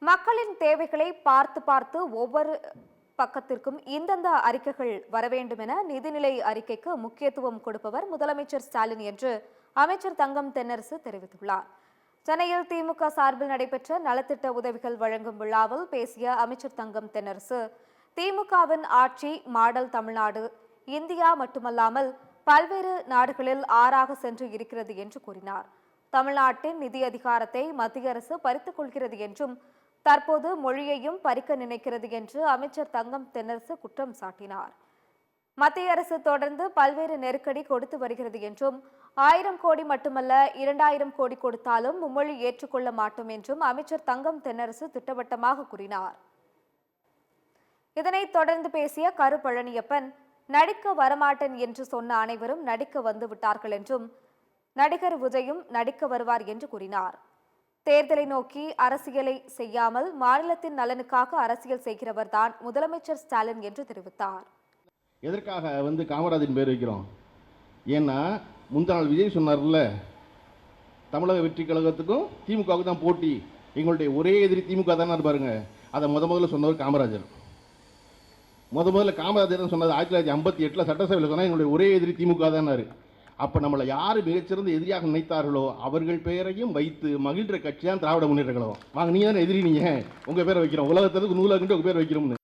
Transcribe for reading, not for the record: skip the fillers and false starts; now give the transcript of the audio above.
மக்களின் தேவைகளை பார்த்து ஒவ்வொரு பக்கத்திற்கும் இந்தந்த அறிக்கைகள் வர வேண்டும் என நிதிநிலை அறிக்கைக்கு முக்கியத்துவம் கொடுப்பவர் முதலமைச்சர் ஸ்டாலின் என்று அமைச்சர் தங்கம் தென்னரசு தெரிவித்துள்ளார். சென்னையில் திமுக சார்பில் நடைபெற்ற நலத்திட்ட உதவிகள் வழங்கும் விழாவில் பேசிய அமைச்சர் தங்கம் தென்னரசு, திமுகவின் ஆட்சி மாடல் தமிழ்நாடு இந்தியா மட்டுமல்லாமல் பல்வேறு நாடுகளில் ஆறாக சென்று இருக்கிறது என்று கூறினார். தமிழ்நாட்டின் நிதி அதிகாரத்தை மத்திய அரசு பறித்துக் கொள்கிறது என்றும் தற்போது மொழியையும் பறிக்க நினைக்கிறது என்று அமைச்சர் தங்கம் தென்னரசு குற்றம் சாட்டினார். மத்திய அரசு தொடர்ந்து பல்வேறு நெருக்கடி கொடுத்து வருகிறது என்றும் 1000 கோடி மட்டுமல்ல 2000 கோடி கொடுத்தாலும் மும்மொழி ஏற்றுக்கொள்ள மாட்டோம் என்றும் அமைச்சர் தங்கம் தென்னரசு திட்டவட்டமாக கூறினார். இதனைத் தொடர்ந்து பேசிய கரு பழனியப்பன், நடிக்க வரமாட்டேன் என்று சொன்ன அனைவரும் நடிக்க வந்து விட்டார்கள் என்றும் நடிகர் விஜயும் நடிக்க வருவார் என்று கூறினார். தேர்தலை நோக்கி அரசியலை செய்யாமல் மாநிலத்தின் நலனுக்காக அரசியல் செய்கிறவர் தான் முதலமைச்சர் ஸ்டாலின் என்று தெரிவித்தார். எதற்காக காமராஜின் பேர் வைக்கிறோம்? ஏன்னா முந்தா நாள் விஜய் சொன்னார்ல, தமிழக வெற்றி கழகத்துக்கும் திமுகவுக்கு தான் போட்டி, எங்களுடைய ஒரே எதிரி திமுக தானே பாருங்க. அதை முதல்ல சொன்னவர் காமராஜர். முதல்ல காமராஜர் சொன்னது 1958 சட்டசபையில் சொன்னால் எங்களுடைய ஒரே எதிரி திமுக தானாரு. அப்போ நம்மளை யார் மிகச்சிறந்த எதிரியாக நினைத்தார்களோ அவர்கள் பெயரையும் வைத்து மகிழ்கிற கட்சி தான் திராவிட முன்னேற்ற கழகம். வாங்க, நீங்கள் தானே எதிரி, நீங்கள் உங்கள் பேரை வைக்கிறோம், உலகத்திற்கு நூலாக உங்கள் பேர் வைக்கிறோம்னு.